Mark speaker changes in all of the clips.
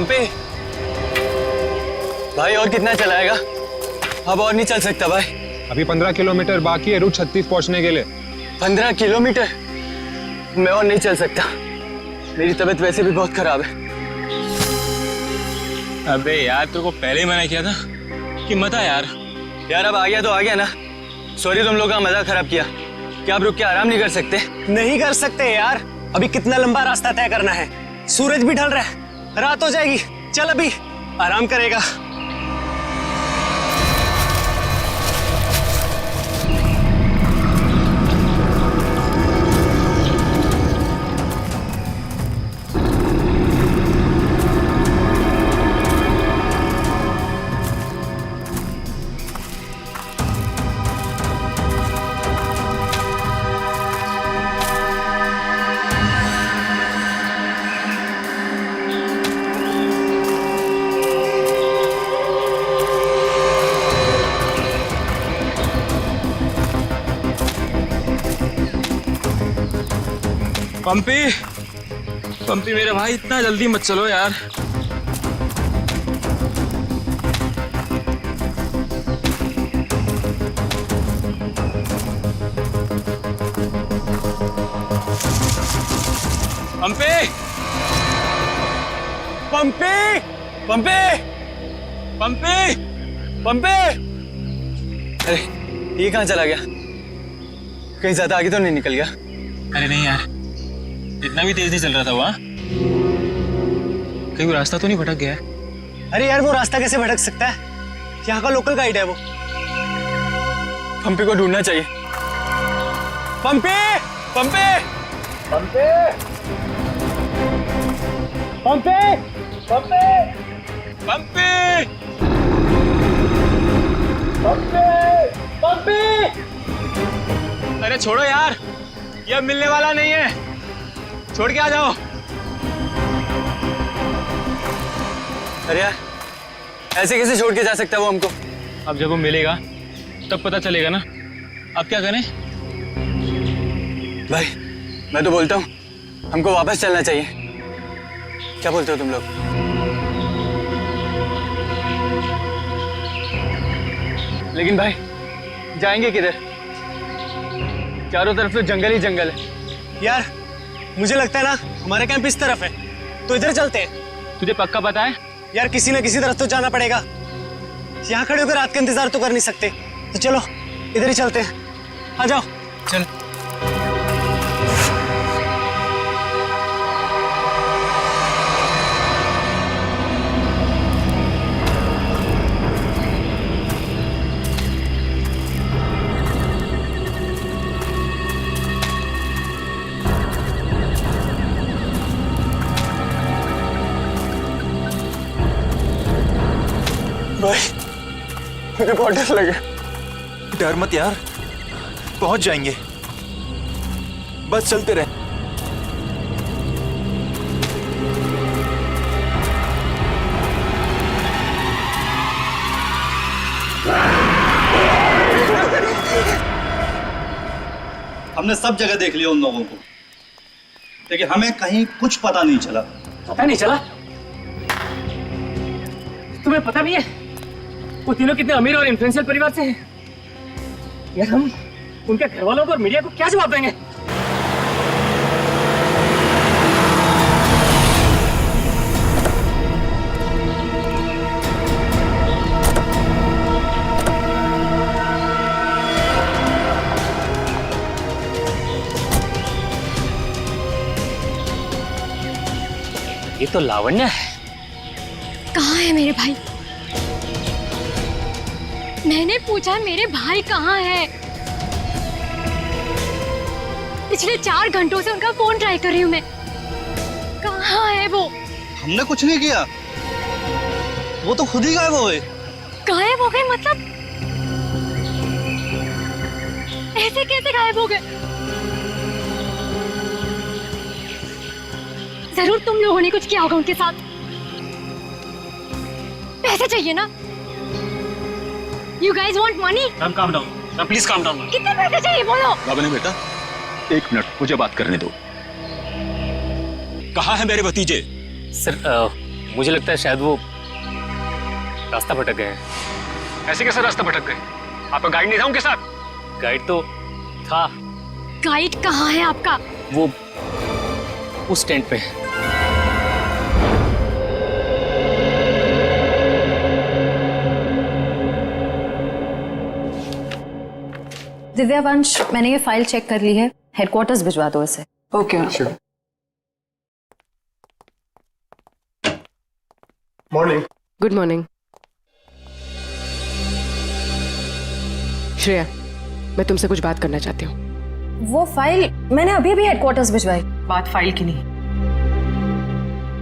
Speaker 1: पंपी भाई और कितना चलाएगा? अब और नहीं चल सकता भाई।
Speaker 2: अभी 15 किलोमीटर बाकी है रूट 36 पहुंचने के लिए।
Speaker 1: 15 किलोमीटर? मैं और नहीं चल सकता, मेरी तबीयत वैसे भी बहुत खराब है।
Speaker 3: अबे यार तेरे को पहले ही मना किया था कि मत आ यार।
Speaker 1: यार अब आ गया तो आ गया ना। सॉरी तुम लोग का मजाक खराब किया। क्या आप रुक के आराम नहीं कर सकते?
Speaker 4: नहीं कर सकते यार, अभी कितना लंबा रास्ता तय करना है। सूरज भी ढल रहा है, रात हो जाएगी। चल अभी आराम करेगा।
Speaker 3: पंपी पंपी मेरे भाई इतना जल्दी मत चलो यार। पंपी
Speaker 1: पंपी पंपी
Speaker 3: पंपी
Speaker 1: पंपी! अरे ये कहाँ चला गया? कहीं ज्यादा आगे तो नहीं निकल गया?
Speaker 3: अरे नहीं यार, इतना भी तेज नहीं चल रहा था वहाँ। कहीं वो रास्ता तो नहीं भटक गया है?
Speaker 4: अरे यार वो रास्ता कैसे भटक सकता है, यहाँ का लोकल गाइड है वो।
Speaker 1: पंपी को ढूंढना चाहिए। पंपी पंपी पंपी पंपी पंपी
Speaker 3: पंपी
Speaker 1: पंपी पंपी!
Speaker 3: अरे छोड़ो यार, ये अब मिलने वाला नहीं है, छोड़ के आ जाओ।
Speaker 1: अरे यार ऐसे कैसे छोड़ के जा सकता है वो हमको?
Speaker 3: अब जब वो मिलेगा तब पता चलेगा ना। अब क्या करें?
Speaker 1: भाई मैं तो बोलता हूँ हमको वापस चलना चाहिए। क्या बोलते हो तुम लोग? लेकिन भाई जाएंगे किधर? चारों तरफ तो जंगल ही जंगल है।
Speaker 4: यार मुझे लगता है ना हमारा कैंप इस तरफ है, तो इधर चलते हैं।
Speaker 3: तुझे पक्का पता है?
Speaker 4: यार किसी न किसी तरफ तो जाना पड़ेगा, यहाँ खड़े होकर रात का इंतजार तो कर नहीं सकते। तो चलो इधर ही चलते हैं, आ जाओ।
Speaker 3: चल।
Speaker 1: भाई मुझे बहुत डर लगा।
Speaker 5: डर मत यार, पहुंच जाएंगे, बस चलते रहे।
Speaker 6: हमने सब जगह देख लिया उन लोगों को, लेकिन हमें कहीं कुछ पता नहीं चला।
Speaker 7: पता नहीं चला? तुम्हें पता भी है वो तीनों कितने अमीर और इन्फ्लुएंशियल परिवार से हैं? यार हम उनके घर वालों को और मीडिया को क्या जवाब देंगे? ये तो लावण्य है।
Speaker 8: कहाँ है मेरे भाई? मैंने पूछा मेरे भाई कहाँ है? पिछले 4 घंटों से उनका फोन ट्राई कर रही हूँ मैं। कहाँ है वो?
Speaker 6: हमने कुछ नहीं किया, वो तो खुद ही गायब हो गए।
Speaker 8: गायब हो गए मतलब? ऐसे कैसे गायब हो गए? जरूर तुम लोगों ने कुछ किया होगा उनके साथ। पैसे चाहिए ना? You guys want money?
Speaker 3: Calm down. Now please calm down.
Speaker 8: कितने पैसे चाहिए बोलो?
Speaker 5: बाबा बेटा 1 मिनट मुझे बात करने दो। कहाँ है मेरे भतीजे?
Speaker 7: सर मुझे लगता है शायद वो रास्ता भटक गए हैं।
Speaker 2: ऐसे कैसे रास्ता भटक गए? आपका गाइड नहीं था उनके साथ?
Speaker 7: गाइड तो था,
Speaker 8: गाइड कहाँ है आपका?
Speaker 7: वो उस टेंट पे है।
Speaker 9: दिव्यावंश, मैंने ये फाइल चेक कर ली है, हेडक्वार्टर्स भिजवा दो इसे।
Speaker 10: Okay
Speaker 2: morning.
Speaker 10: Good morning. Shreya, मैं तुमसे कुछ बात करना चाहती हूँ।
Speaker 9: वो फाइल मैंने अभी अभी हेडक्वार्टर्स भिजवाई।
Speaker 10: बात फाइल की नहीं,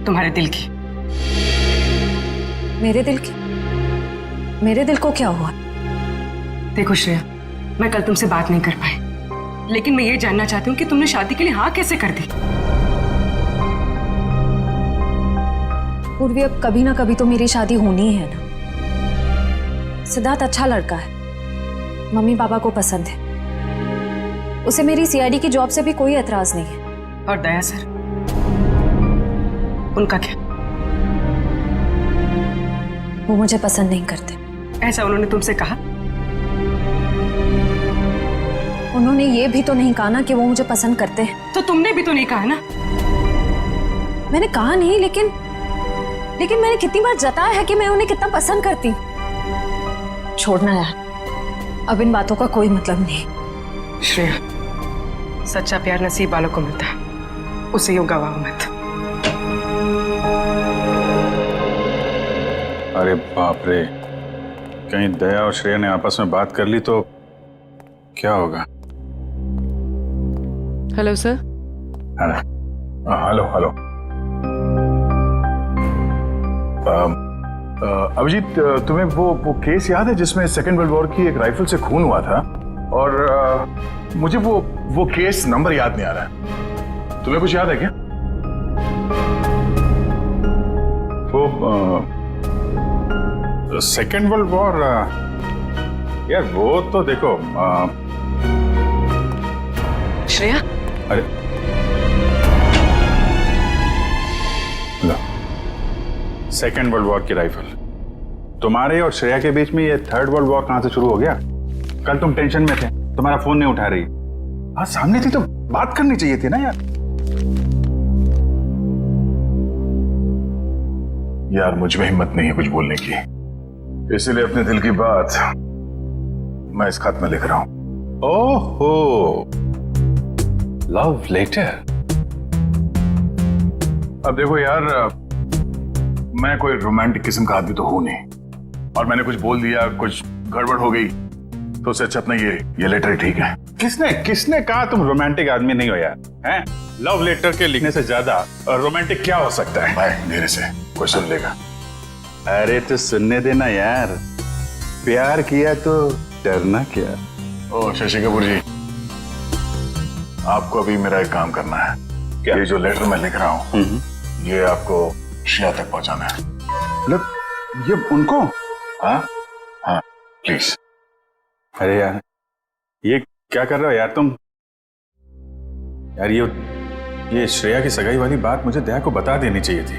Speaker 10: तुम्हारे दिल की।
Speaker 9: मेरे दिल की? मेरे दिल को क्या हुआ?
Speaker 10: देखो श्रेया, मैं कल तुमसे बात नहीं कर पाई, लेकिन मैं ये जानना चाहती हूँ कि तुमने शादी के लिए हाँ कैसे कर दी?
Speaker 9: पूर्वी, अब कभी ना कभी तो मेरी शादी होनी ही है ना। सिद्धार्थ अच्छा लड़का है, मम्मी पापा को पसंद है, उसे मेरी सीआईडी की जॉब से भी कोई एतराज नहीं है।
Speaker 10: और दया सर, उनका क्या?
Speaker 9: वो मुझे पसंद नहीं करते।
Speaker 10: ऐसा उन्होंने तुमसे कहा?
Speaker 9: उन्होंने ये भी तो नहीं कहा ना कि वो मुझे पसंद करते हैं।
Speaker 10: तो तुमने भी तो नहीं कहा ना?
Speaker 9: मैंने कहा नहीं, लेकिन मैंने कितनी बार जताया है कि मैं उन्हें कितना पसंद करती हूँ। छोड़ना यार, अब इन बातों का कोई मतलब नहीं।
Speaker 10: श्रेया, सच्चा प्यार नसीब वालों को मिलता है, उसे यूं गवाओ मत।
Speaker 5: अरे बाप रे, कहीं दया और श्रेया ने आपस में बात कर ली तो क्या होगा?
Speaker 10: Hello sir.
Speaker 5: Hello hello. Abhijeet, तुम्हें वो केस याद है जिसमें सेकेंड वर्ल्ड वॉर की एक राइफल से खून हुआ था? और मुझे वो केस नंबर याद नहीं आ रहा है। तुम्हें कुछ याद है क्या? वो सेकेंड वर्ल्ड वॉर, यार वो तो देखो।
Speaker 10: श्रेया,
Speaker 5: अरे लो, सेकेंड वर्ल्ड वॉर की राइफल। तुम्हारे और श्रेया के बीच में ये थर्ड वर्ल्ड वॉर कहां से शुरू हो गया? कल तुम टेंशन में थे, तुम्हारा फोन नहीं उठा रही। हाँ, सामने थी तो बात करनी चाहिए थी ना यार। यार मुझ में हिम्मत नहीं है कुछ बोलने की, इसीलिए अपने दिल की बात मैं इस खत में लिख रहा हूं। ओहो, लव लेटर। अब देखो यार, मैं कोई रोमांटिक किस्म का आदमी तो हूं नहीं, और मैंने कुछ बोल दिया, कुछ गड़बड़ हो गई, तो उससे अच्छा अपना ये लेटर ठीक है। किसने कहा तुम रोमांटिक आदमी नहीं हो यार? हैं? लव लेटर के लिखने से ज्यादा रोमांटिक क्या हो सकता है? भाई धीरे से, कोई सुन लेगा। अरे तो सुनने देना यार, प्यार किया तो डरना क्या। ओ शशि कपूर जी, आपको अभी मेरा एक काम करना है। क्या? ये जो लेटर मैं लिख रहा हूँ, ये आपको श्रेया तक पहुंचाना है। मतलब ये उनको? हाँ हाँ, प्लीज। अरे यार, ये क्या कर रहे हो यार तुम? यार ये श्रेया की सगाई वाली बात मुझे दया को बता देनी चाहिए थी।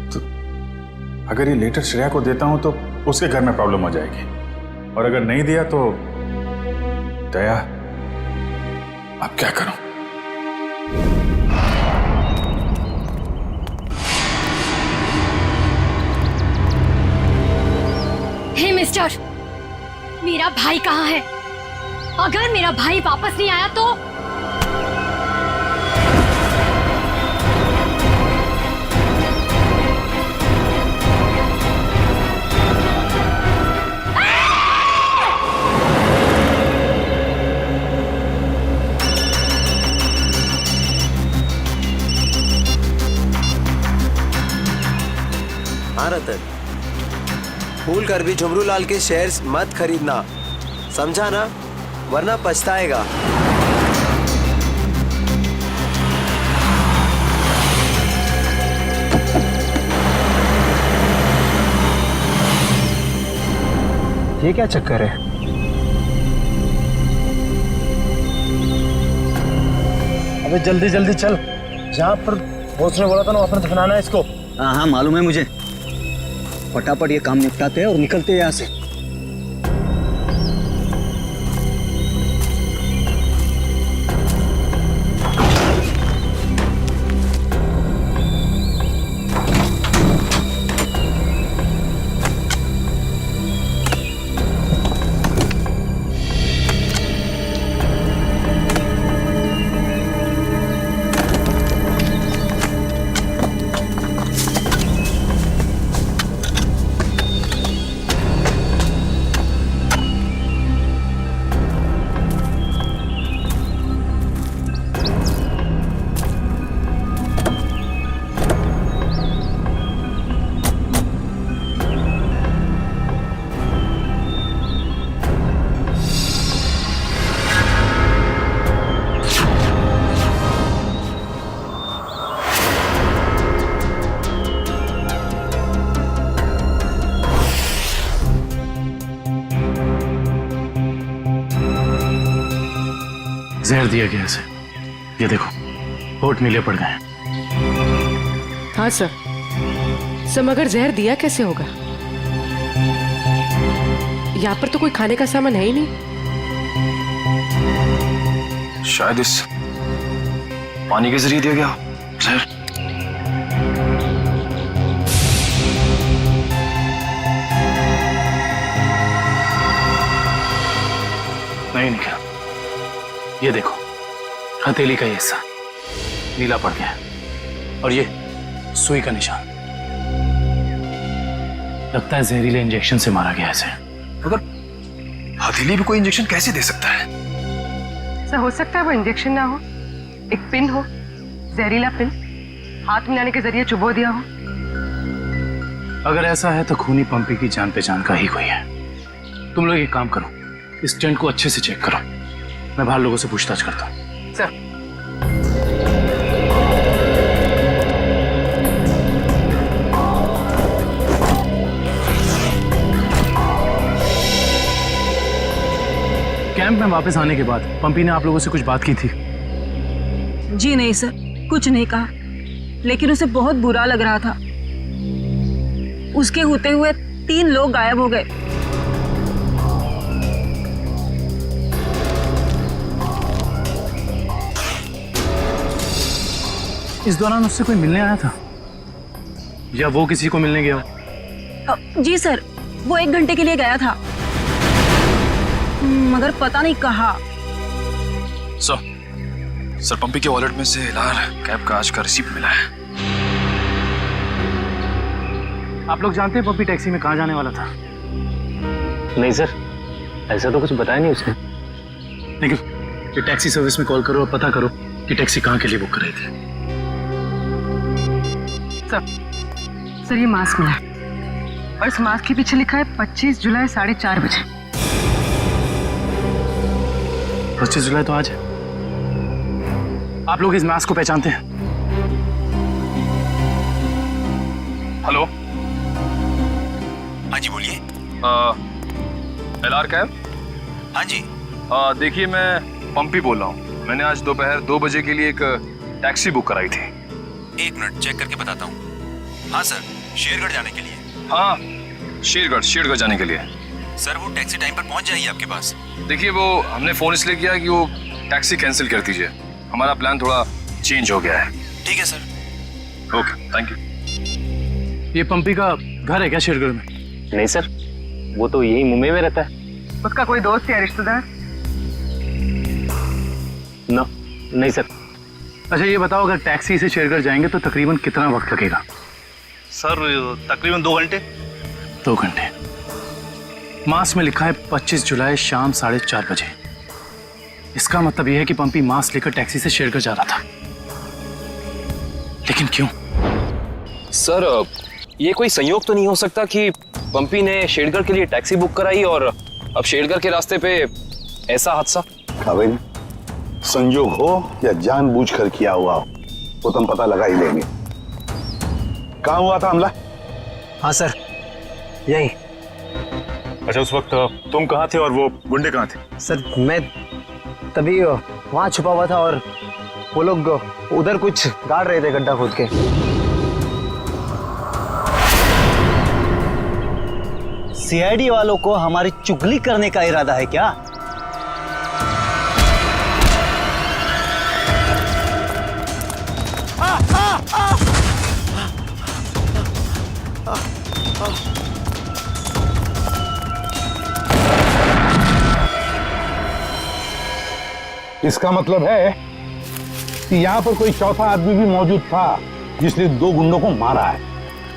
Speaker 5: तो अगर ये लेटर श्रेया को देता हूं तो उसके घर में प्रॉब्लम हो जाएगी, और अगर नहीं दिया तो दया, अब क्या करूं?
Speaker 8: हे मिस्टर, मेरा भाई कहाँ है? अगर मेरा भाई वापस नहीं आया तो
Speaker 11: हाँ रतन, भूल कर भी झुमरू लाल के शेयर्स मत खरीदना, समझा ना? वरना पछताएगा।
Speaker 4: ये क्या चक्कर है?
Speaker 1: अबे जल्दी जल्दी चल, जहाँ पर पहुंचने बोला था ना वहाँ पर दफनाना है इसको।
Speaker 12: हाँ हाँ मालूम है मुझे।
Speaker 4: फटाफट ये काम निपटाते हैं और निकलते हैं यहाँ से।
Speaker 1: जहर दिया गया इसे, ये देखो होठ नीले पड़ गए हैं।
Speaker 10: हाँ सर, मगर जहर दिया कैसे होगा? यहाँ पर तो कोई खाने का सामान है ही नहीं।
Speaker 2: शायद इस पानी के जरिए दिया गया जहर।
Speaker 1: नहीं निकला, ये देखो हथेली का ये हिस्सा नीला पड़ गया है और ये सुई का निशान। लगता है जहरीले इंजेक्शन से मारा गया इसे।
Speaker 2: मगर हथेली भी कोई इंजेक्शन कैसे दे सकता है?
Speaker 10: सर हो सकता है वो इंजेक्शन ना हो, एक पिन हो, जहरीला पिन हाथ मिलाने के जरिए चुबो दिया हो।
Speaker 1: अगर ऐसा है तो खूनी पंपी की जान पहचान का ही कोई है। तुम लोग एक काम करो, इस टेंट को अच्छे से चेक करो, मैं बाहर लोगों से पूछताछ करता हूँ।
Speaker 10: सर
Speaker 1: कैंप में वापस आने के बाद पंपी ने आप लोगों से कुछ बात की थी?
Speaker 12: जी नहीं सर, कुछ नहीं कहा, लेकिन उसे बहुत बुरा लग रहा था। उसके होते हुए 3 लोग गायब हो गए।
Speaker 1: इस दौरान उससे कोई मिलने आया था या वो किसी को मिलने गया?
Speaker 12: जी सर, वो 1 घंटे के लिए गया था, मगर पता नहीं कहाँ।
Speaker 2: सर पंपी के वॉलेट में से लाल कैब का आज का रिसीप्ट मिला है।
Speaker 1: आप लोग जानते हैं पंपी टैक्सी में कहाँ जाने वाला था?
Speaker 4: नहीं सर, ऐसा तो कुछ बताया नहीं उसने।
Speaker 1: लेकिन ये टैक्सी सर्विस में कॉल करो और पता करो कि टैक्सी कहाँ के लिए बुक कर रही थी।
Speaker 10: सर ये मास्क मिला और इस मास्क के पीछे लिखा है 25 जुलाई 4:30 बजे।
Speaker 1: 25 जुलाई तो आज है। आप लोग इस मास्क को पहचानते हैं?
Speaker 2: हेलो, हाँ जी बोलिए। LR cab? हाँ जी। देखिए मैं पंपी बोल रहा हूँ। मैंने आज दोपहर 2 बजे के लिए एक टैक्सी बुक कराई थी।
Speaker 13: 1 मिनट चेक करके बताता हूँ। हाँ सर, शेरगढ़ जाने के लिए।
Speaker 2: हाँ, शेरगढ़ जाने के लिए।
Speaker 13: सर वो टैक्सी टाइम पर पहुँच जाएगी आपके पास।
Speaker 2: देखिए वो हमने फोन इसलिए किया कि वो टैक्सी कैंसिल कर दीजिए, हमारा प्लान थोड़ा चेंज हो गया है।
Speaker 13: ठीक है सर।
Speaker 2: Okay, thank you.
Speaker 1: ये पंपी का घर है क्या शेरगढ़ में?
Speaker 4: नहीं सर, वो तो यही मुंबई में रहता है।
Speaker 10: उसका कोई दोस्त या रिश्तेदार?
Speaker 4: नहीं सर।
Speaker 1: अच्छा ये बताओ, अगर टैक्सी से शेरगढ़ जाएंगे तो तकरीबन कितना वक्त लगेगा?
Speaker 6: सर तकरीबन 2 घंटे।
Speaker 1: 2 घंटे। मास में लिखा है 25 जुलाई शाम 4:30 बजे। इसका मतलब यह है कि पंपी मास लेकर टैक्सी से शेरगढ़ जा रहा था। लेकिन क्यों?
Speaker 13: सर ये कोई संयोग तो नहीं हो सकता कि पंपी ने शेरगढ़ के लिए टैक्सी बुक कराई और अब शेरगढ़ के रास्ते पे ऐसा हादसा?
Speaker 5: काबिल, संयोग हो या जानबूझकर किया हुआ हो वो तुम पता लगा ही लेंगे। कहाँ हुआ था हमला?
Speaker 4: हाँ सर, यही।
Speaker 2: अच्छा उस वक्त तुम कहाँ थे और वो गुंडे कहाँ थे?
Speaker 4: सर मैं तभी वहाँ छुपा हुआ था और वो लोग उधर कुछ गाड़ रहे थे गड्ढा खोद के।
Speaker 6: सीआईडी वालों को हमारी चुगली करने का इरादा है क्या?
Speaker 5: इसका मतलब है कि यहाँ पर कोई चौथा आदमी भी मौजूद था जिसने 2 गुंडों को मारा है।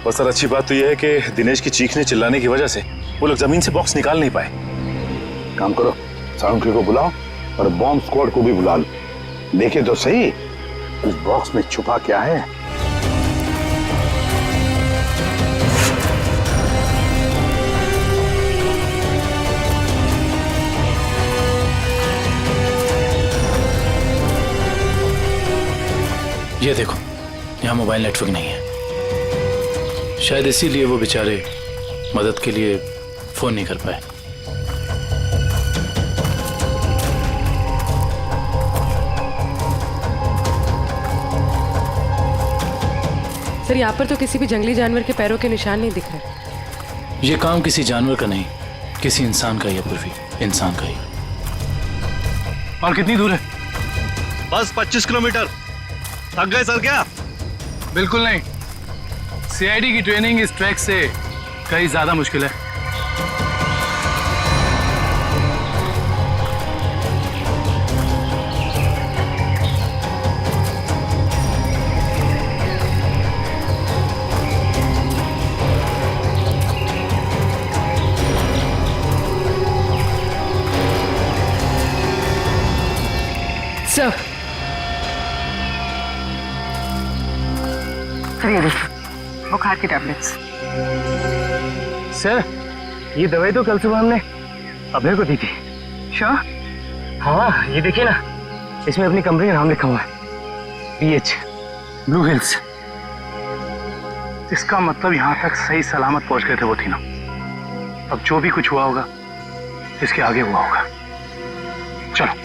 Speaker 1: और सर अच्छी बात तो यह है कि दिनेश की चीखने चिल्लाने की वजह से वो लोग जमीन से बॉक्स निकाल नहीं पाए।
Speaker 5: काम करो, साउंड्री को बुलाओ और बॉम्ब स्क्वाड को भी बुला लो। देखे तो सही इस बॉक्स में छुपा क्या है।
Speaker 1: ये देखो, यहाँ मोबाइल नेटवर्क नहीं है। शायद इसीलिए वो बेचारे मदद के लिए फोन नहीं कर पाए।
Speaker 10: सर, यहाँ पर तो किसी भी जंगली जानवर के पैरों के निशान नहीं दिख रहे।
Speaker 1: ये काम किसी जानवर का नहीं, किसी इंसान का ही है पूर्वी, इंसान का ही। और कितनी दूर है?
Speaker 6: बस 25 किलोमीटर। थक गए सर क्या?
Speaker 1: बिल्कुल नहीं। सीआईडी की ट्रेनिंग इस ट्रैक से कहीं ज्यादा मुश्किल है।
Speaker 10: सर, ये देखिए बुखार की टैबलेट्स।
Speaker 4: सर, ये दवाई तो कल सुबह हमने अभय को दी थी।
Speaker 10: श्योर?
Speaker 4: हाँ, ये देखिए ना, इसमें अपनी कंपनी का नाम लिखा हुआ है, BH ब्लू हिल्स।
Speaker 1: इसका मतलब यहाँ तक सही सलामत पहुंच गए थे वो तीनों। अब जो भी कुछ हुआ होगा इसके आगे हुआ होगा। चलो।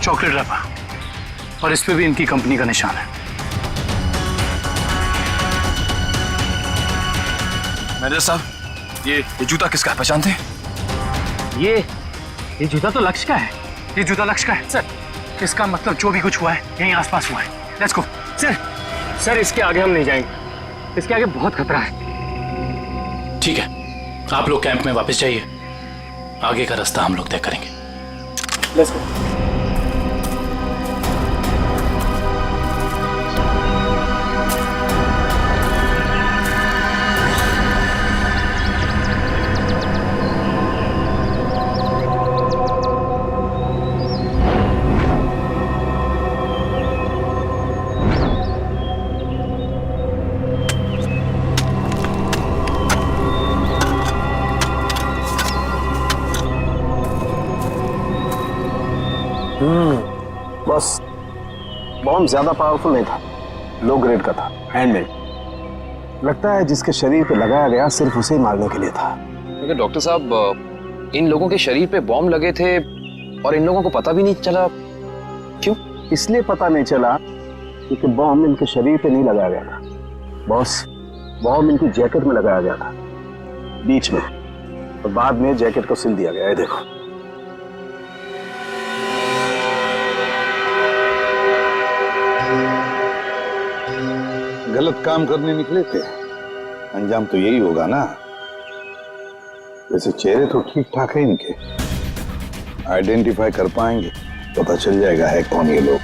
Speaker 1: चॉकलेट रैपर और इस पे भी इनकी कंपनी का निशान है।
Speaker 2: मैनेजर साहब, ये जूता किसका है, पहचानते हैं?
Speaker 4: ये जूता तो लक्ष्य का है।
Speaker 1: ये जूता लक्ष्य का है सर। इसका मतलब जो भी कुछ हुआ है यहीं आसपास हुआ है। Let's go.
Speaker 4: सर, इसके आगे हम नहीं जाएंगे। इसके आगे बहुत खतरा है।
Speaker 1: ठीक है, आप लोग कैंप में वापस जाइए। आगे का रास्ता हम लोग तय करेंगे।
Speaker 4: Let's go.
Speaker 5: बस बॉम्ब ज्यादा पावरफुल नहीं था, लो ग्रेड का था, हैंडमेड। लगता है जिसके शरीर पे लगाया गया सिर्फ उसे ही मारने के लिए था।
Speaker 13: लेकिन डॉक्टर साहब, इन लोगों के शरीर पे बॉम्ब लगे थे और इन लोगों को पता भी नहीं चला। क्यों?
Speaker 5: इसलिए पता नहीं चला क्योंकि बॉम्ब इनके शरीर पे नहीं लगाया गया था बॉस। बॉम्ब इनकी जैकेट में लगाया गया था बीच में, और बाद में जैकेट को सिल दिया गया है। देखो, गलत काम करने निकले थे, अंजाम तो यही होगा ना। वैसे चेहरे तो ठीक ठाक है इनके, आइडेंटिफाई कर पाएंगे, पता चल जाएगा है कौन ये लोग।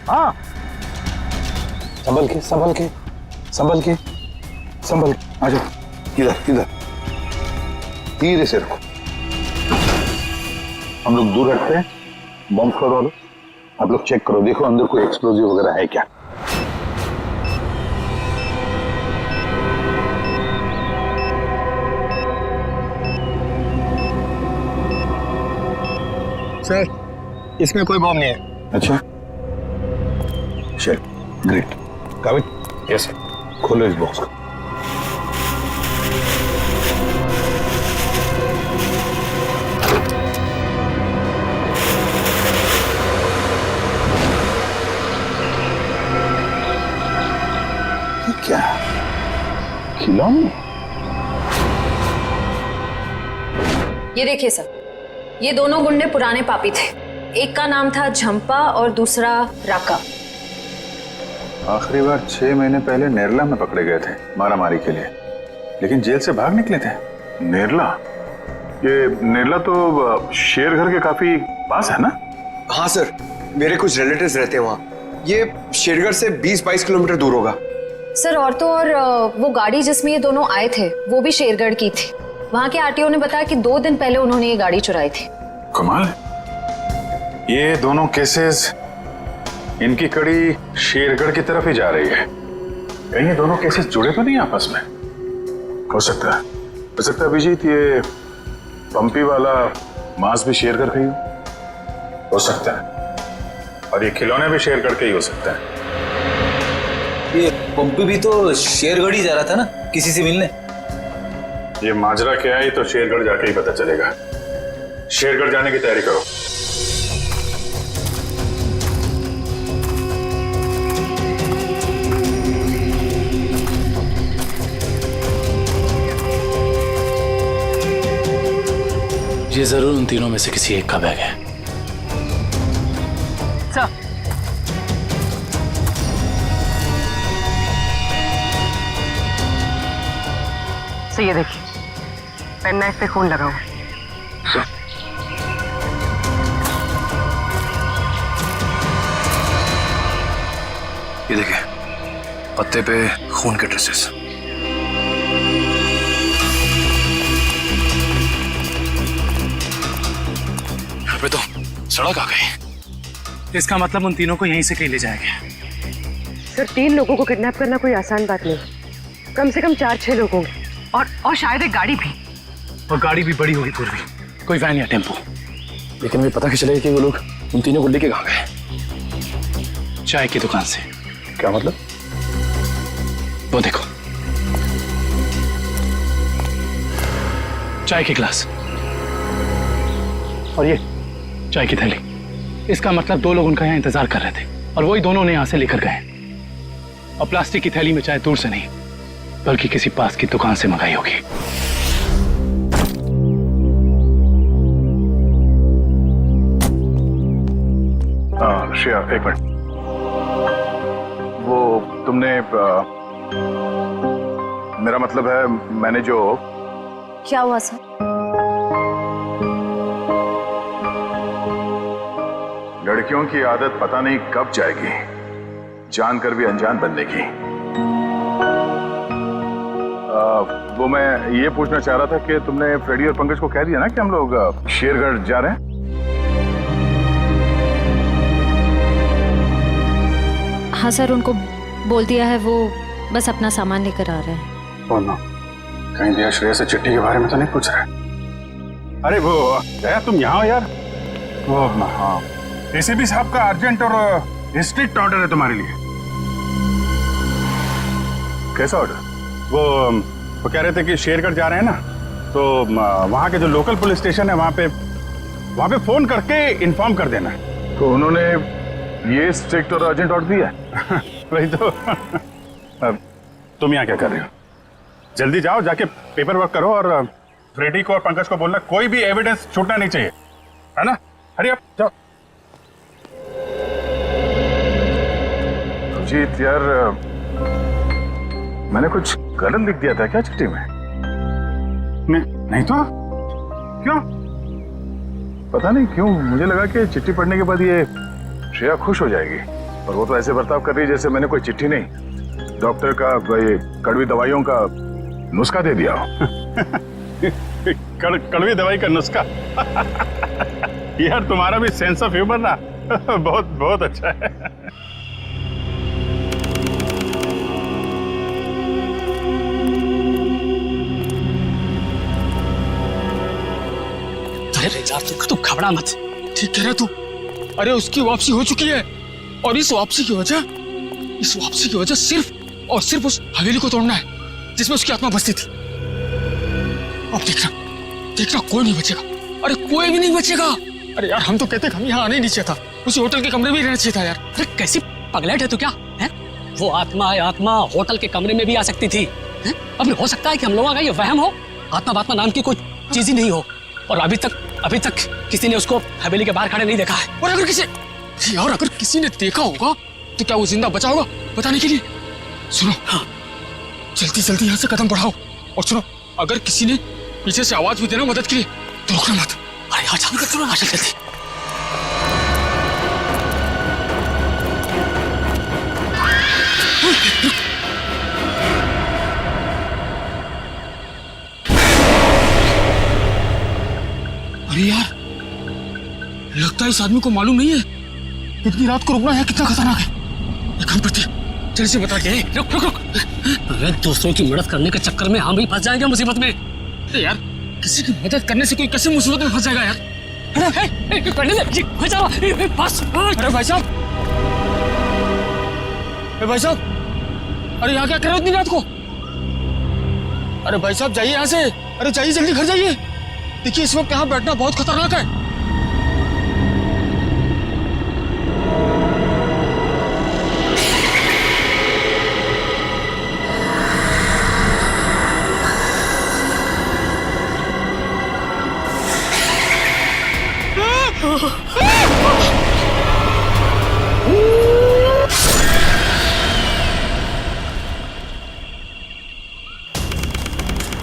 Speaker 5: हाँ, संभल के संभल के संभल के संभल के आ जाओ। इधर इधर धीरे से रखो, हम लोग दूर रखते हैं। बॉम्ब स्क्वाड वालों, आप लोग चेक करो, देखो अंदर कोई एक्सप्लोजिव वगैरह है क्या।
Speaker 4: सर इसमें कोई बॉम्ब नहीं है।
Speaker 5: अच्छा, चल, ग्रेट।
Speaker 2: काबिल, यस सर।
Speaker 5: खोलो इस बॉक्स को। ये क्या खिलौने?
Speaker 9: ये देखिए सर, ये दोनों गुंडे पुराने पापी थे। एक का नाम था झंपा और दूसरा राका।
Speaker 5: आखिरी बार 6 महीने पहले नेरला में पकड़े गए थे मारामारी के लिए, लेकिन जेल से भाग निकले थे। नेरला? ये नेरला तो शेरघर के काफी पास है ना?
Speaker 11: हाँ सर, मेरे कुछ रिलेटिव्स रहते हैं वहाँ। ये शेरगढ़ से 20-22 किलोमीटर दूर होगा।
Speaker 9: सर और तो और वो गाड़ी जिसमें ये दोनों आए थे वो भी शेरगढ़ की थी। वहाँ के आरटीओ ने बताया कि 2 दिन पहले उन्होंने ये गाड़ी चुराई थी।
Speaker 5: कमाल, ये दोनों केसेस, इनकी कड़ी शेरगढ़ की तरफ ही जा रही है। कहीं ये दोनों केसेस जुड़े तो नहीं आपस में? हो सकता है अभिजीत, ये पंपी वाला मांस भी शेरगढ़ का ही हो सकता है, और ये खिलौने भी शेरगढ़ के ही हो सकते हैं।
Speaker 3: ये पंपी भी तो शेरगढ़ ही जा रहा था ना किसी से मिलने।
Speaker 5: ये माजरा क्या है तो शेरगढ़ जाके ही पता चलेगा। शेरगढ़ जाने की तैयारी करो।
Speaker 1: ये जरूर उन तीनों में से किसी एक का बैग है।
Speaker 10: सर, ये देखिए, पेन नाइफ पे खून लगा हुआ है।
Speaker 2: ये देखिए, पत्ते पे खून के ट्रेसेस।
Speaker 1: यहाँ पे तो सड़क आ गई। इसका मतलब उन तीनों को यहीं से कहीं ले जाएंगे।
Speaker 10: सर 3 लोगों को किडनैप करना कोई आसान बात नहीं। कम से कम 4-6 लोग होंगे, और शायद एक गाड़ी भी।
Speaker 1: और गाड़ी भी बड़ी होगी पूर्वी, कोई वैन या टेम्पो।
Speaker 13: लेकिन मुझे पता कैसे चलेगा कि वो लोग उन तीनों को लेके कहाँ गए?
Speaker 1: चाय की दुकान से।
Speaker 13: क्या मतलब?
Speaker 1: वो देखो, चाय के गिलास और ये चाय की थैली। इसका मतलब 2 लोग उनका यहाँ इंतजार कर रहे थे और वही दोनों ने यहाँ से लेकर गए। और प्लास्टिक की थैली में चाय दूर से नहीं बल्कि किसी पास की दुकान से मंगाई होगी।
Speaker 5: श्रेया, एक मिनट। वो तुमने मेरा मतलब है, मैंने जो...
Speaker 9: क्या हुआ सर?
Speaker 5: लड़कियों की आदत पता नहीं कब जाएगी, जानकर भी अनजान बनने की। वो मैं ये पूछना चाह रहा था कि तुमने फ्रेडी और पंकज को कह दिया ना कि हम लोग शेरगढ़ जा रहे हैं?
Speaker 9: हाँ सर, उनको बोल दिया है, वो बस अपना सामान लेकर आ रहे हैं।
Speaker 5: ओ नो, कहीं दिया श्रेया से चिट्ठी के बारे में तो नहीं पूछ रहे? अरे वो दया, तुम यहाँ हो यार। ओह हाँ, एसीपी साहब का अर्जेंट और स्ट्रिक्ट ऑर्डर है तुम्हारे लिए। कैसा ऑर्डर? वो कह रहे थे कि शेरगढ़ जा रहे हैं ना, तो वहाँ के जो लोकल पुलिस स्टेशन है वहाँ पे फोन करके इन्फॉर्म कर देना। तो उन्होंने ये स्ट्रिक्ट और अर्जेंट ऑर्डर दिया है। वही तो। तुम यहाँ क्या कर रहे हो? जल्दी जाओ, जाके पेपर वर्क करो और फ्रेडी को और पंकज को बोलना कोई भी एविडेंस छूटना नहीं चाहिए, है ना? हरी अप, जाओ। जीत यार, मैंने कुछ गलत लिख दिया था क्या चिट्ठी में? नहीं तो क्यों? पता नहीं क्यों मुझे लगा कि चिट्ठी पढ़ने के बाद ये श्रेया खुश हो जाएगी, और वो तो ऐसे बर्ताव कर रही है जैसे मैंने कोई चिट्ठी नहीं, डॉक्टर का ये कड़वी दवाइयों का नुस्खा दे दिया हो। कड़वी दवाई का नुस्खा। यार तुम्हारा भी सेंस ऑफ ह्यूमर ना बहुत बहुत अच्छा है।
Speaker 7: अरे यार तू घबरा मत,
Speaker 3: ठीक कह रहा तू। अरे उसकी वापसी हो चुकी है और इस वापसी की वजह सिर्फ और सिर्फ उस हवेली को तोड़ना है जिसमें उसकी आत्मा बसती थी। अब देखना कोई नहीं बचेगा। अरे कोई भी नहीं बचेगा। अरे यार हम तो कहते हम यहाँ आने ही नहीं चाहिए था, उसी होटल के कमरे में ही रहना चाहिए था यार।
Speaker 4: अरे कैसी पगलेट है तू क्या है? वो आत्मा होटल के कमरे में भी आ सकती थी। अब हो सकता है कि हम लोगों का ये वहम हो, आत्मा नाम की कोई चीज ही नहीं हो। और अभी तक किसी ने उसको हवेली के बाहर खड़े नहीं देखा है।
Speaker 3: और अगर किसी ने देखा होगा तो क्या वो जिंदा बचा होगा बताने के लिए? सुनो, हाँ, जल्दी यहाँ से कदम बढ़ाओ। और सुनो, अगर किसी ने पीछे से आवाज भी देना मदद के लिए तो रुकना मत। अरे यहाँ जल्दी कर, सुनो जल्दी। अरे यार, लगता है इस आदमी को मालूम नहीं है इतनी रात को रुकना है कितना खतरनाक है। एक काम करते हैं, जल्दी से बता के। रुक।
Speaker 4: अरे दूसरों की मदद करने के चक्कर में हम भी फंस जाएंगे मुसीबत में।
Speaker 3: अरे यार, किसी की मदद करने से कोई कैसे मुसीबत में फंस जाएगा यार? अरे भाई साहब, अरे यहाँ क्या कर रहे हो इतनी रात को? अरे भाई साहब जाइए यहाँ से। अरे जाइए, जल्दी घर जाइए। देखिए इस वक्त यहाँ बैठना बहुत खतरनाक है।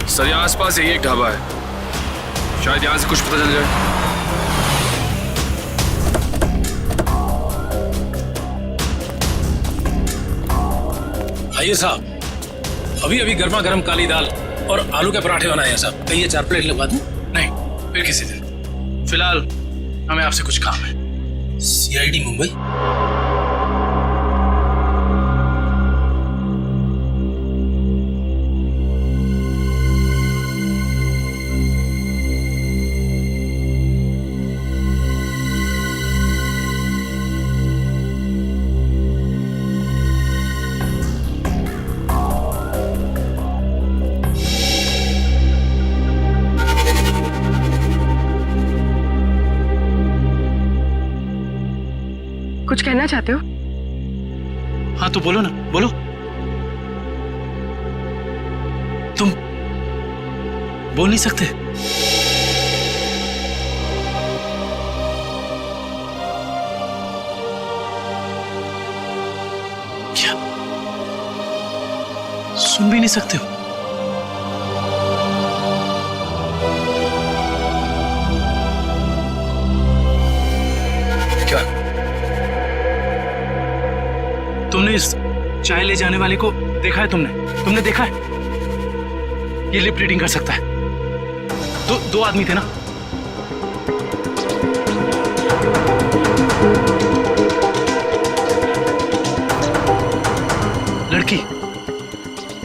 Speaker 2: सर यहाँ आसपास यही एक ढाबा है, शायद यहाँ से कुछ पता चल जाए।
Speaker 1: आइए साहब, अभी गर्मा गर्म काली दाल और आलू के पराठे बनाए हैं साहब। कहिए 4 प्लेट लगवा दूं? नहीं, फिर किसी दिन। फिलहाल हमें आपसे कुछ काम है। CID मुंबई।
Speaker 10: कुछ कहना चाहते हो?
Speaker 1: हाँ तो बोलो ना, बोलो। तुम बोल नहीं सकते? क्या सुन भी नहीं सकते हो? क्या तुमने इस चाय ले जाने वाले को देखा है? तुमने देखा है? ये लिप रीडिंग कर सकता है। दो आदमी थे ना?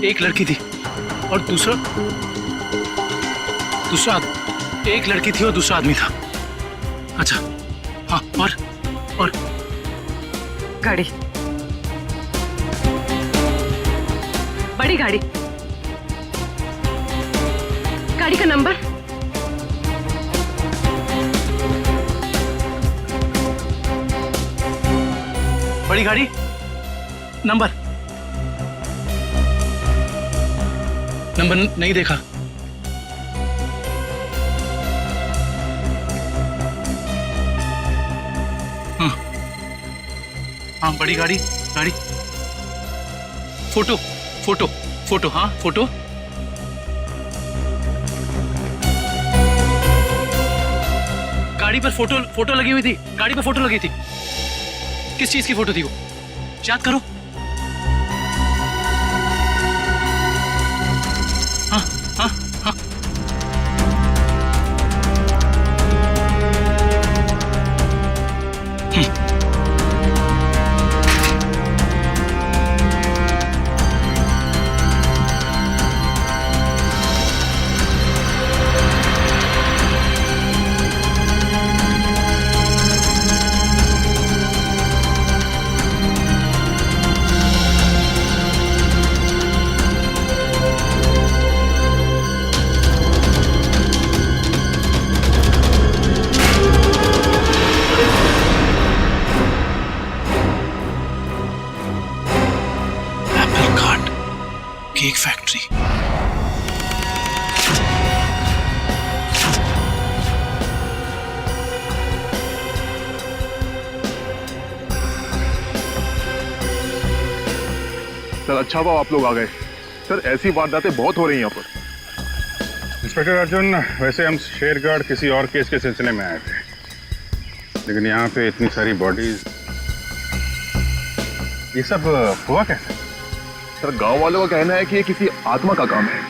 Speaker 1: एक लड़की थी और दूसरा एक लड़की थी और दूसरा आदमी था। अच्छा, हाँ, और
Speaker 10: गाड़ी, बड़ी गाड़ी का नंबर?
Speaker 1: बड़ी गाड़ी नंबर नहीं देखा। हाँ, बड़ी गाड़ी फोटो, हाँ फोटो। गाड़ी पर फोटो लगी हुई थी। गाड़ी पर फोटो लगी थी। किस चीज की फोटो थी वो? याद करो। हाँ हाँ हाँ,
Speaker 5: अच्छा हुआ आप लोग आ गए। सर ऐसी वारदातें बहुत हो रही हैं यहाँ पर। इंस्पेक्टर अर्जुन, वैसे हम शेरगढ़ किसी और केस के सिलसिले में आए थे, लेकिन यहाँ पे इतनी सारी बॉडीज, ये सब हुआ कैसे?
Speaker 2: सर गांव वालों का कहना है कि ये किसी आत्मा का काम है।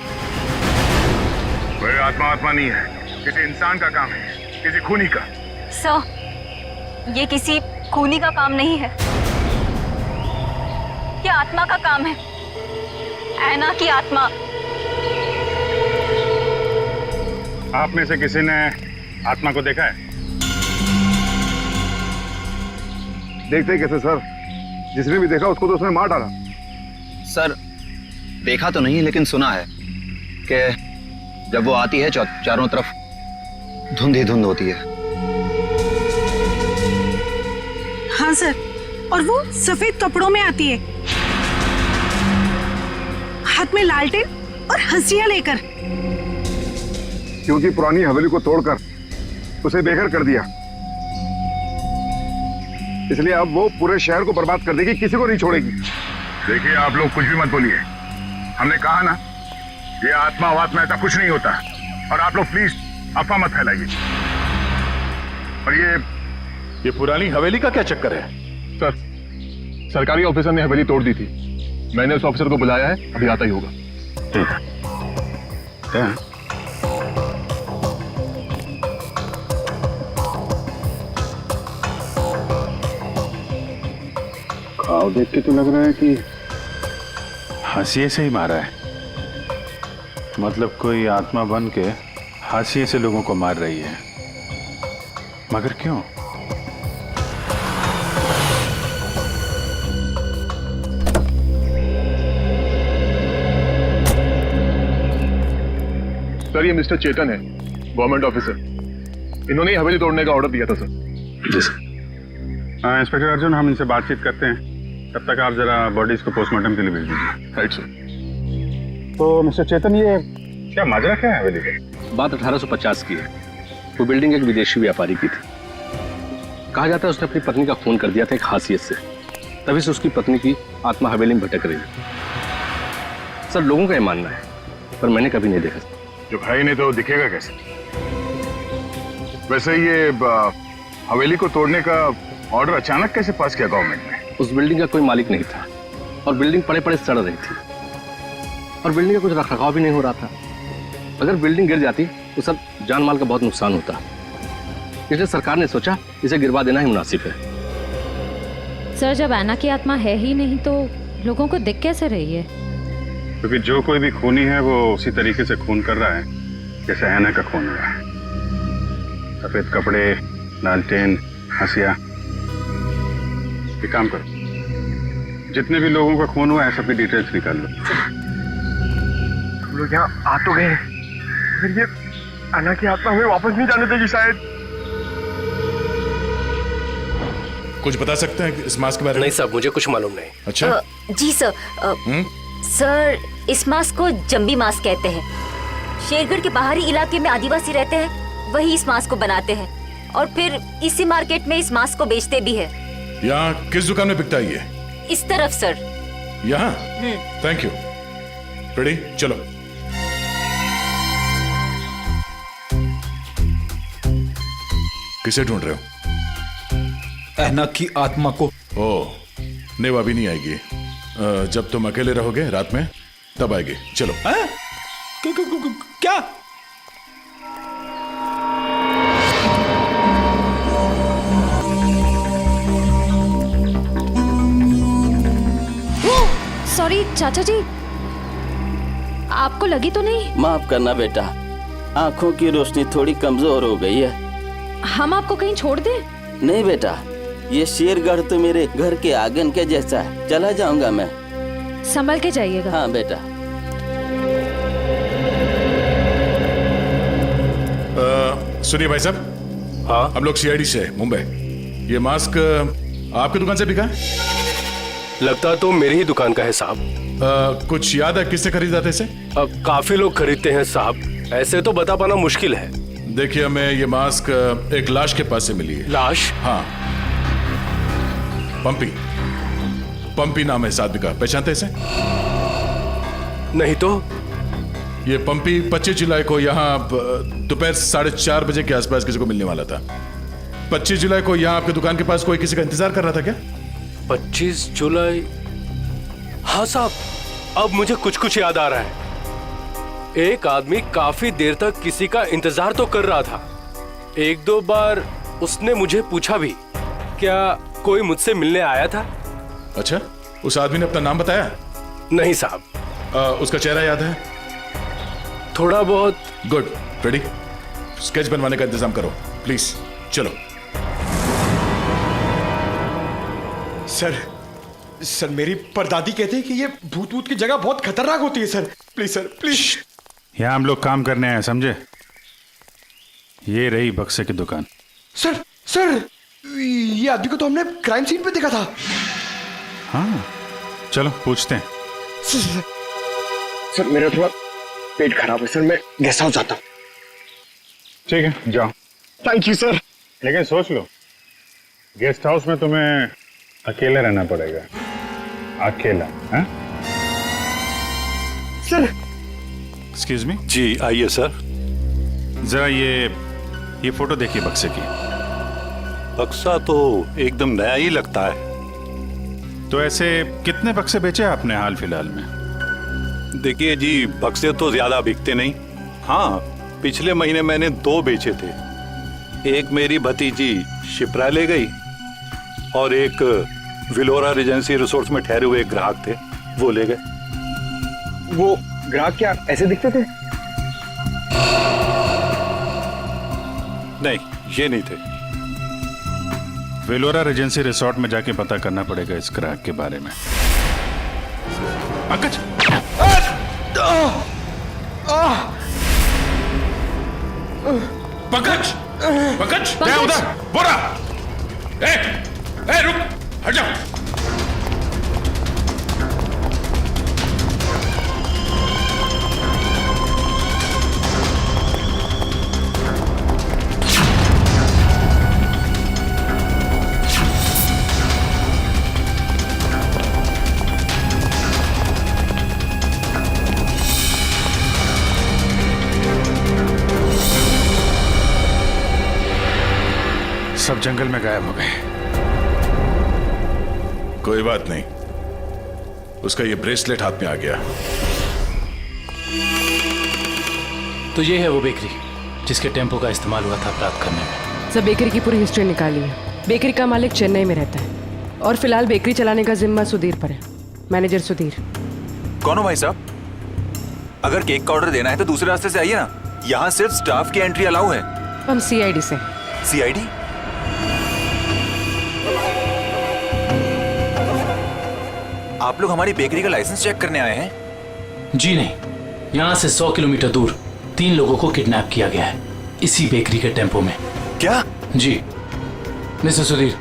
Speaker 5: कोई आत्मा नहीं है, किसी इंसान का काम है, किसी खूनी का।
Speaker 12: सर, ये किसी खूनी का काम नहीं है, ये आत्मा का काम है, ऐना की आत्मा।
Speaker 5: आप में से किसी ने आत्मा को देखा है?
Speaker 2: देखते ही कैसे सर, जिसने भी देखा उसको तो उसने मार डाला।
Speaker 6: सर देखा तो नहीं, लेकिन सुना है कि जब वो आती है चारों तरफ धुंध ही धुंध होती है।
Speaker 12: हाँ सर, और वो सफेद कपड़ों में आती है, हाथ में लालटेन और हंसिया लेकर।
Speaker 2: क्योंकि पुरानी हवेली को तोड़कर उसे बेघर कर दिया, इसलिए अब वो पूरे शहर को बर्बाद कर देगी, किसी को नहीं छोड़ेगी।
Speaker 5: देखिए आप लोग कुछ भी मत बोलिए, हमने कहा ना ये आत्मा वात्मा ऐसा कुछ नहीं होता, और आप लोग प्लीज अफवाह मत फैलाइए। और ये पुरानी हवेली का क्या चक्कर है?
Speaker 2: सर सरकारी ऑफिसर ने हवेली तोड़ दी थी, मैंने उस ऑफिसर को बुलाया है, अभी आता ही होगा।
Speaker 5: ठीक है। क्या? घाव देख के तो लग रहा है कि हाशिए से ही मारा है, मतलब कोई आत्मा बन के हाशिए से लोगों को मार रही है, मगर क्यों?
Speaker 2: सर ये मिस्टर चेतन है, गवर्नमेंट ऑफिसर, इन्होंने हवेली तोड़ने का ऑर्डर दिया था सर।
Speaker 5: जी सर। हाँ इंस्पेक्टर अर्जुन, हम इनसे बातचीत करते हैं, तब तक आप जरा बॉडीज को पोस्टमार्टम के लिए भेज दीजिए।
Speaker 2: Right sir.
Speaker 5: तो मिस्टर चेतन, ये क्या माजरा क्या है हवेली का?
Speaker 13: बात 1850 की है। वो बिल्डिंग एक विदेशी व्यापारी की थी। कहा जाता है उसने अपनी पत्नी का खून कर दिया था एक हाशियत से, तभी से उसकी पत्नी की आत्मा हवेली में भटक रही है। सर लोगों का ये मानना है, पर मैंने कभी नहीं देखा।
Speaker 5: जब है ही नहीं तो दिखेगा कैसे? वैसे ये हवेली को तोड़ने का ऑर्डर अचानक कैसे पास किया गवर्नमेंट ने?
Speaker 13: उस बिल्डिंग का कोई मालिक नहीं था और बिल्डिंग पड़े पड़े सड़ रही थी और बिल्डिंग का कुछ रखरखाव भी नहीं हो रहा था। अगर बिल्डिंग गिर जाती तो सब जान माल का बहुत नुकसान होता, इसलिए सरकार ने सोचा इसे गिरवा देना ही मुनासिब है।
Speaker 9: सर जब ऐना की आत्मा है ही नहीं तो लोगों को दिख कैसे रही है?
Speaker 5: क्योंकि जो कोई भी खूनी है वो उसी तरीके से खून कर रहा है जैसे ऐना का खून हुआ है। सफेद कपड़े, लालटेन, हंसिया। एक काम करो, जितने भी लोगों का खून हुआ है सबकी डिटेल्स निकाल लो।
Speaker 2: हम लोग यहाँ आ तो गए, फिर ये ऐना की आत्मा हमें वापस नहीं जाने देगी शायद।
Speaker 5: कुछ बता सकते हैं इस मास्क के बारे में?
Speaker 4: नहीं साहब, मुझे कुछ मालूम नहीं।
Speaker 5: अच्छा।
Speaker 8: जी सर। सर इस मास्क को जंबी मास्क कहते हैं। शेरगढ़ के बाहरी इलाके में आदिवासी रहते हैं, वही इस मास्क को बनाते हैं और फिर इसी मार्केट में इस मास्क को बेचते भी है।
Speaker 5: यहाँ किस दुकान में बिकता है ये?
Speaker 8: इस तरफ सर।
Speaker 5: यहाँ? Thank you. रेडी, चलो। किसे ढूंढ रहे हो?
Speaker 3: ऐना की आत्मा को।
Speaker 5: ओह, नहीं वो अभी नहीं आएगी। जब तुम अकेले रहोगे रात में तब आएगी। चलो।
Speaker 3: क्या?
Speaker 9: सॉरी चाचा जी, आपको लगी तो नहीं?
Speaker 14: माफ करना बेटा, आंखों की रोशनी थोड़ी कमजोर हो गई है।
Speaker 9: हम आपको कहीं छोड़ दें?
Speaker 14: नहीं बेटा, ये शेरगढ़ तो मेरे घर के आंगन के जैसा है, चला जाऊंगा मैं।
Speaker 9: संभल के जाइएगा।
Speaker 14: हाँ बेटा।
Speaker 5: सुनिए भाई साहब। हाँ, हम लोग सीआईडी से मुंबई। ये मास्क आपकी दुकान से बिका?
Speaker 15: लगता तो मेरी ही दुकान का है साहब।
Speaker 5: कुछ याद है किससे खरीदा था इसे?
Speaker 15: काफी लोग खरीदते हैं साहब, ऐसे तो बता पाना मुश्किल है।
Speaker 5: देखिए, हमें ये मास्क एक लाश के पास से मिली है।
Speaker 15: लाश?
Speaker 5: हाँ, पंपी। पंपी नाम है इस आदमी का, पहचानते इसे?
Speaker 15: नहीं तो?
Speaker 5: ये पंपी 25 जुलाई को यहाँ दोपहर 4:30 बजे के आसपास किसी को मिलने वाला था। 25 जुलाई को यहाँ आपकी दुकान के पास कोई किसी का इंतजार कर रहा था क्या?
Speaker 15: 25 जुलाई? हाँ साहब, अब मुझे कुछ कुछ याद आ रहा है। एक आदमी काफी देर तक किसी का इंतजार तो कर रहा था। एक दो बार उसने मुझे पूछा भी, क्या कोई मुझसे मिलने आया था?
Speaker 5: अच्छा, उस आदमी ने अपना नाम बताया?
Speaker 15: नहीं साहब।
Speaker 5: उसका चेहरा याद है?
Speaker 15: थोड़ा बहुत।
Speaker 5: गुड। रेडी? स्केच बनवाने का इंतजाम करो प्लीज। चलो।
Speaker 3: सर मेरी परदादी कहती है कि ये भूत भूत की जगह बहुत खतरनाक होती है सर। Please sir, please.
Speaker 1: यहाँ हम लोग काम करने आए, समझे? ये रही बक्से की दुकान।
Speaker 3: सर ये आदमी को तो हमने क्राइम सीन पे देखा था।
Speaker 1: हाँ, चलो पूछते हैं।
Speaker 3: सर मेरा थोड़ा पेट खराब है सर, मैं गेस्ट हाउस जाता हूँ।
Speaker 1: ठीक है, जाओ।
Speaker 3: Thank you sir.
Speaker 1: लेकिन सोच लो, गेस्ट हाउस में तुम्हें अकेले रहना पड़ेगा। अकेला, हैं?
Speaker 3: सर।
Speaker 1: Excuse me.
Speaker 15: जी आइए सर।
Speaker 1: जरा ये फोटो देखिए बक्से की।
Speaker 15: बक्सा तो एकदम नया ही लगता है।
Speaker 1: तो ऐसे कितने बक्से बेचे आपने हाल फिलहाल में?
Speaker 15: देखिए जी, बक्से तो ज्यादा बिकते नहीं। हाँ, पिछले महीने मैंने 2 बेचे थे। एक मेरी भतीजी शिप्रा ले गई और एक विलोरा रेजेंसी रिसोर्ट्स में ठहरे हुए एक ग्राहक थे, वो ले गए।
Speaker 3: वो ग्राहक क्या ऐसे दिखते थे?
Speaker 15: नहीं, ये नहीं थे।
Speaker 1: वेलोरा रेजेंसी रिसोर्ट में जाके पता करना पड़ेगा इस ग्राहक के बारे में। पंकज!
Speaker 5: पंकज! पंकज! क्या उधर? बोरा! रुक! हट जाओ!
Speaker 1: सब जंगल में गायब हो गए।
Speaker 5: कोई बात नहीं, उसका ये ब्रेसलेट हाथ में आ गया।
Speaker 1: तो ये है वो बेकरी जिसके टेम्पो का इस्तेमाल हुआ था अपराध करने में।
Speaker 10: सब बेकरी की पूरी हिस्ट्री निकाली है। बेकरी का मालिक चेन्नई में रहता है और फिलहाल बेकरी चलाने का जिम्मा सुधीर पर है। मैनेजर सुधीर।
Speaker 6: कौन हो भाई साहब? अगर केक का ऑर्डर देना है तो दूसरे रास्ते से आइए ना, यहाँ सिर्फ स्टाफ की एंट्री अलाउ है।
Speaker 10: हम सीआईडी से।
Speaker 6: सीआईडी? आप लोग हमारी बेकरी का लाइसेंस चेक करने आए हैं?
Speaker 1: जी नहीं, यहाँ से 100 किलोमीटर दूर 3 लोगों को किडनैप किया गया है, इसी बेकरी के टेम्पो में।
Speaker 6: क्या?
Speaker 1: जी मिस्टर सुधीर,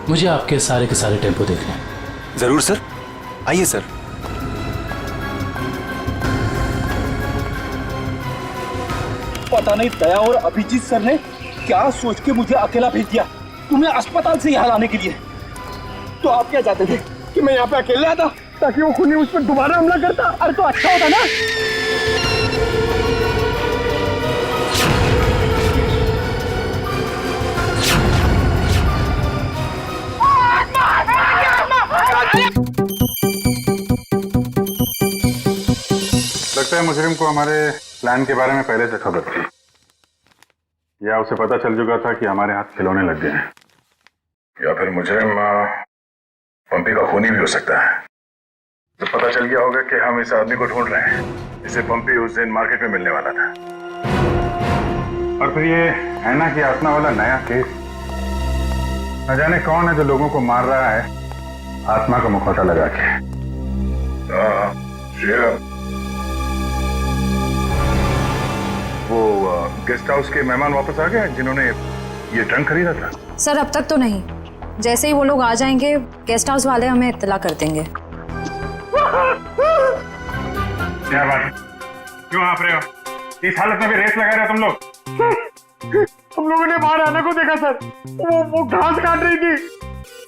Speaker 1: मुझे आपके सारे के सारे टेम्पो देखने हैं।
Speaker 6: जरूर सर, आइए सर।
Speaker 7: पता नहीं दया और अभिजीत सर ने क्या सोच के मुझे अकेला भेज दिया तुम्हें अस्पताल से यहाँ लाने के लिए। तो आप क्या चाहते थे कि मैं यहाँ पे अकेले आता ताकि वो खूनी उस पर दोबारा हमला करता? अरे तो अच्छा होता ना।
Speaker 5: लगता है मुजरिम को हमारे प्लान के बारे में पहले से खबर थी, या उसे पता चल चुका था कि हमारे हाथ खिलौने लग गए हैं, या फिर मुजरिम पंपी का खूनी भी हो सकता है। तो पता चल गया होगा कि हम इस आदमी को ढूंढ रहे हैं, इसे पंपी उस दिन मार्केट में मिलने वाला था। और फिर ये ऐना की आत्मा वाला नया केस, न जाने कौन है जो लोगों को मार रहा है आत्मा का मुखौटा लगा के। वो गेस्ट हाउस के मेहमान वापस आ गए जिन्होंने ये ट्रंक खरीदा था?
Speaker 9: सर अब तक तो नहीं, जैसे ही वो लोग आ जाएंगे गेस्ट हाउस वाले हमें इत्तला कर देंगे।
Speaker 5: क्या बात, क्यों आप रहे हो? इस हालत में भी रेस लगा रहे हो तुम लोग?
Speaker 7: हम लोगों ने बाहर आना को देखा सर, वो घास काट रही थी।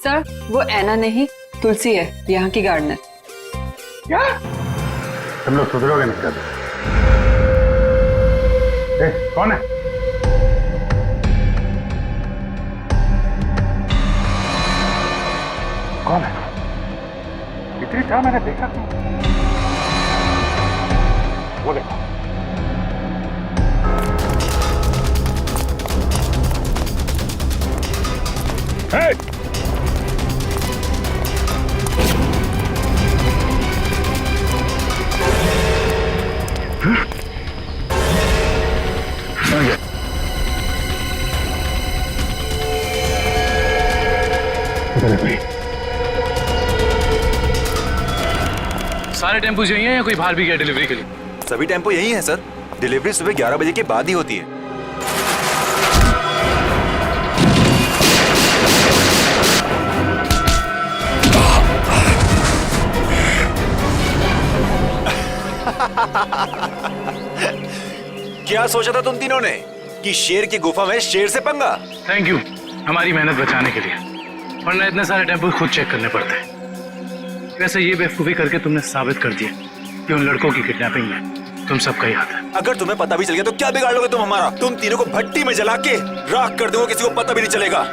Speaker 12: सर वो ऐना नहीं
Speaker 10: तुलसी है, यहाँ की गार्डनर।
Speaker 5: क्या तुम लोग सुधरोगे नहीं कभी? कौन है? कौन है? इतनी था मैंने देखा क्यों? वो देखो। Hey!
Speaker 1: सारे टेम्पो यही हैं या कोई बाहर भी गया डिलीवरी के लिए?
Speaker 6: सभी टेम्पो यही हैं सर। डिलीवरी सुबह 11 बजे के बाद ही होती है। क्या सोचा था तुम तीनों ने कि शेर की गुफा में शेर से पंगा?
Speaker 1: थैंक यू हमारी मेहनत बचाने के लिए, वरना इतने सारे टेम्पो खुद चेक करने पड़ते हैं। वैसे ये बेवकूफी करके तुमने साबित कर दिया कि उन लड़कों की किडनैपिंग में तुम सबका ही हाथ है।
Speaker 6: अगर तुम्हें पता भी चल गया तो क्या बिगाड़ लोगे तुम हमारा? तुम तीनों को भट्टी में जला के राख कर दोगे, किसी को पता भी नहीं चलेगा।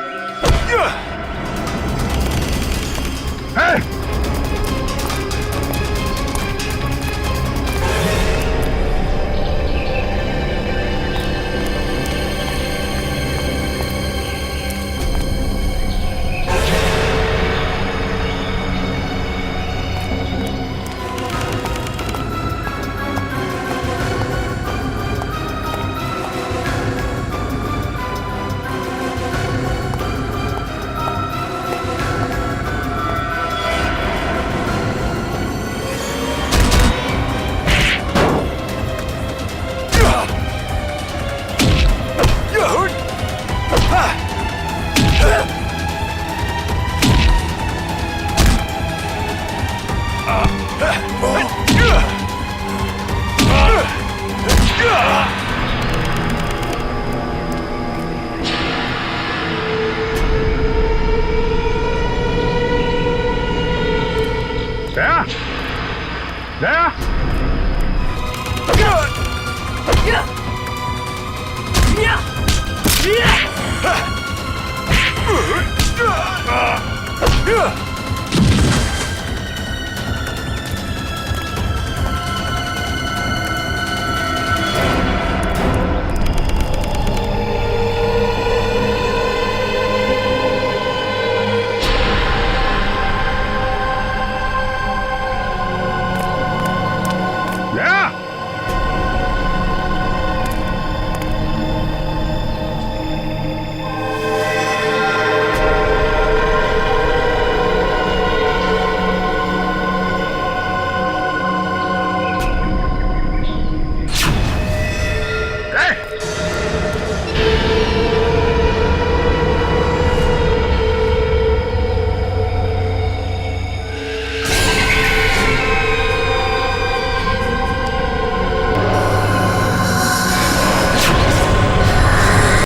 Speaker 5: Yeah!